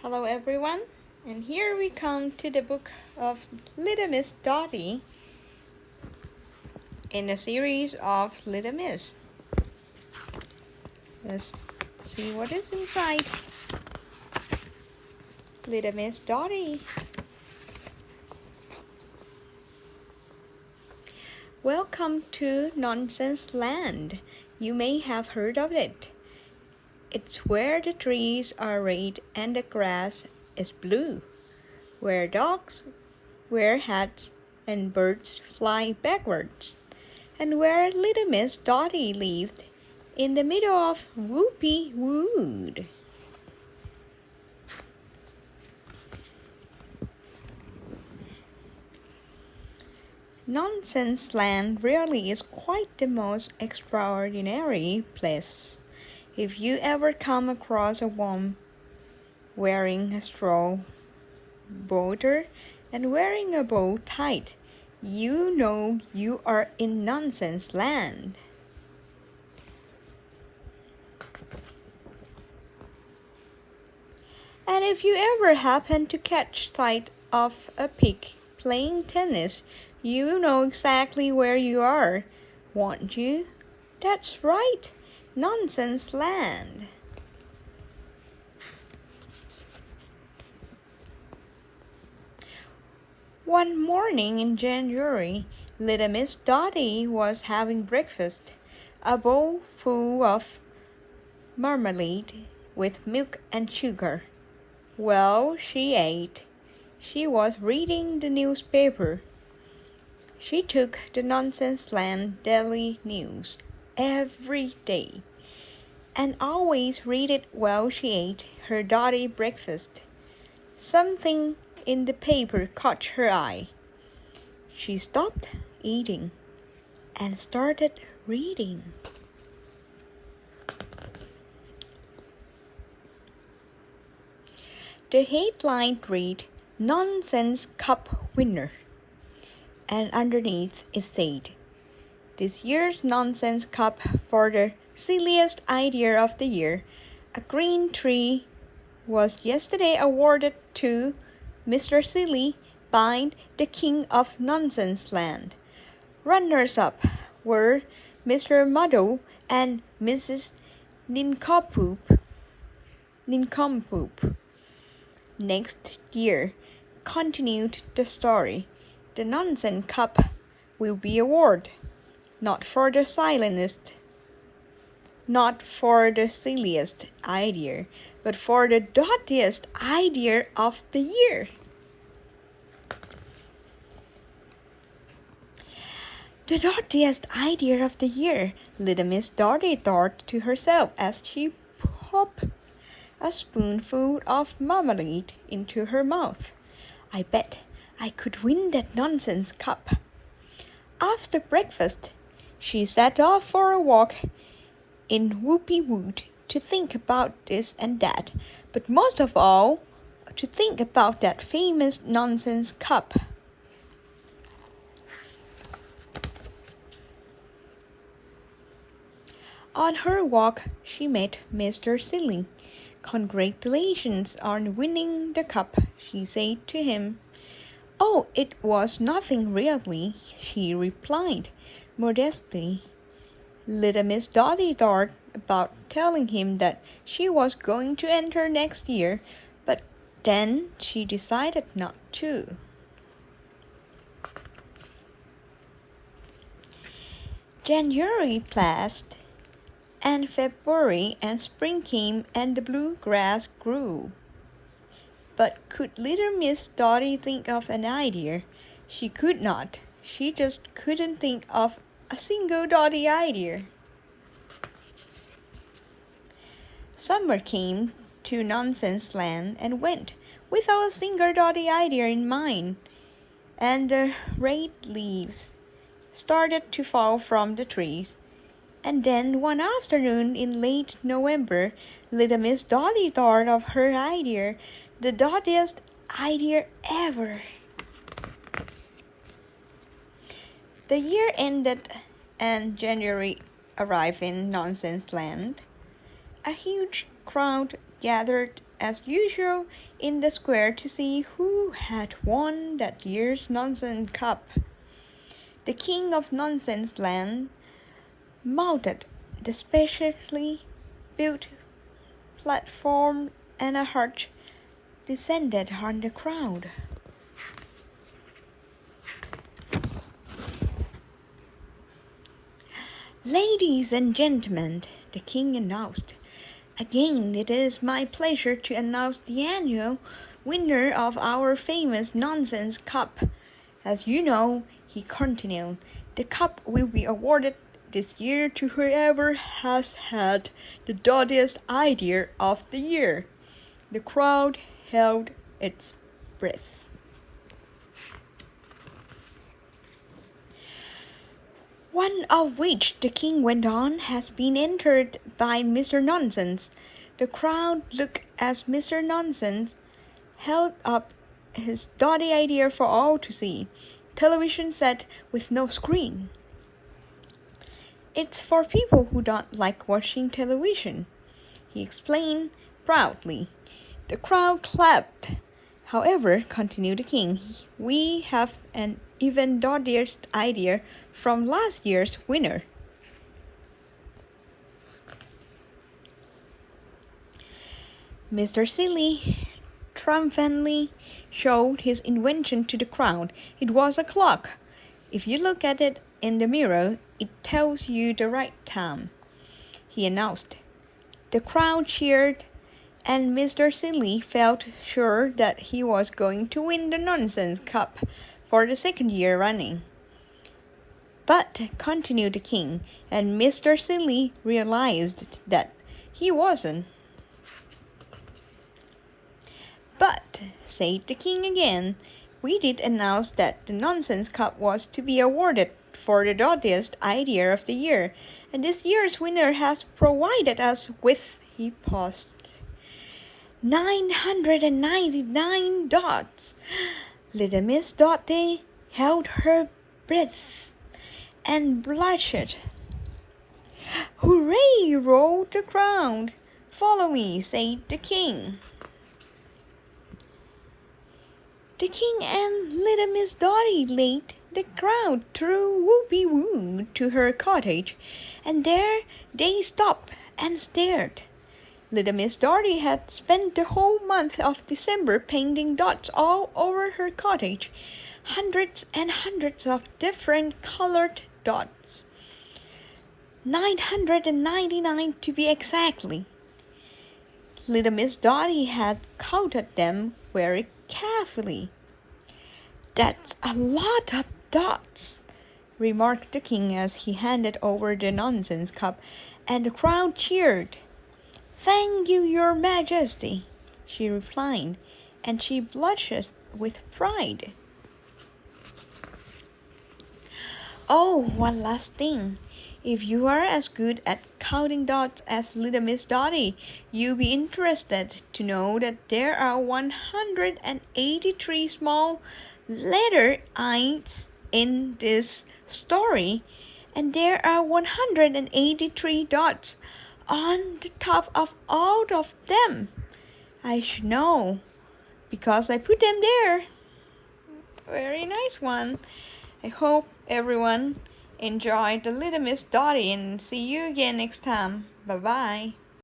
Hello everyone, and here we come to the book of Little Miss Dotty in a series of Little Miss. Let's see what is inside. Little Miss Dotty. Welcome to Nonsense Land. You may have heard of it. It's where the trees are red and the grass is blue, where dogs wear hats and birds fly backwards, and where little Miss Dotty lived in the middle of Whoopee Wood. Nonsense Land really is quite the most extraordinary place. If you ever come across a woman wearing a straw boater and wearing a bow tie, you know you are in Nonsense Land. And if you ever happen to catch sight of a pig playing tennis, you know exactly where you are, won't you? That's right, Nonsense Land. One morning in January, little Miss Dotty was having breakfast, a bowl full of marmalade with milk and sugar. Well, she ate. She was reading the newspaper. She took the Nonsense Land Daily News every day and always read it while she ate her Dotty breakfast. Something in the paper caught her eye. She stopped eating and started reading. The headline read, Nonsense Cup Winner, and underneath it said, this year's Nonsense Cup for the silliest idea of the year, a green tree, was yesterday awarded to Mr. Silly by the King of Nonsense Land. Runners-up were Mr. Muddle and Mrs. Nincompoop. Next year, continued the story, the Nonsense Cup will be awarded, not for the silliest idea, but for the dottiest idea of the year. The dottiest idea of the year, little Miss Dotty thought to herself as she popped a spoonful of marmalade into her mouth. I bet I could win that Nonsense Cup. After breakfast, she set off for a walk in Whoopee Wood to think about this and that, but most of all, to think about that famous Nonsense Cup. On her walk, she met Mr. Silly. Congratulations on winning the cup, she said to him. Oh, it was nothing really, he replied modestly. Little Miss Dotty thought about telling him that she was going to enter next year, but then she decided not to. January passed, and February and spring came, and the blue grass grew. But could little Miss Dotty think of an idea? She could not. She just couldn't think of a single Dotty idea. Summer came to Nonsense Land and went without a single Dotty idea in mind, and the red leaves started to fall from the trees. And then one afternoon in late November, little Miss Dotty thought of her idea, the dottiest idea ever. The year ended and January arrived in Nonsense Land. A huge crowd gathered as usual in the square to see who had won that year's Nonsense Cup. The king of Nonsense Land mounted the specially built platform, and a hush descended on the crowd. "Ladies and gentlemen," the king announced, "again it is my pleasure to announce the annual winner of our famous Nonsense Cup. As you know," he continued, "the cup will be awarded this year to whoever has had the dottiest idea of the year." The crowd held its breath. "One of which," the king went on, "has been entered by Mr. Nonsense." The crowd looked as Mr. Nonsense held up his dotty idea for all to see. Television set with no screen. "It's for people who don't like watching television," he explained proudly. The crowd clapped. "However," continued the king, "we have an even dottiest idea from last year's winner." Mr. Silly triumphantly showed his invention to the crowd. It was a clock. "If you look at it in the mirror, it tells you the right time," he announced. The crowd cheered, and Mr. Silly felt sure that he was going to win the Nonsense Cup for the second year running. "But," continued the king, and Mr. Silly realized that he wasn't. "But," said the king again, "we did announce that the Nonsense Cup was to be awarded for the dottiest idea of the year, and this year's winner has provided us with," he paused, "999 dots." Little Miss Dotty held her breath and blushed. "Hooray!" roared the crowd. "Follow me," said the king. The king and little Miss Dotty led the crowd through Whoopie-Woo to her cottage, and there they stopped and stared. Little Miss Dotty had spent the whole month of December painting dots all over her cottage, hundreds and hundreds of different colored dots. 999 to be exactly. Little Miss Dotty had counted them very carefully. "That's a lot of dots," remarked the king as he handed over the Nonsense Cup, and the crowd cheered. "Thank you, Your Majesty," she replied, and she blushed with pride. "Oh, one last thing. If you are as good at counting dots as little Miss Dotty, you'll be interested to know that there are 183 small letter I's in this story, and there are 183 dots on the top of all of them. I should know, because I put them there." Very nice one. I hope everyone enjoyed the Little Miss Dotty, and see you again next time. Bye bye.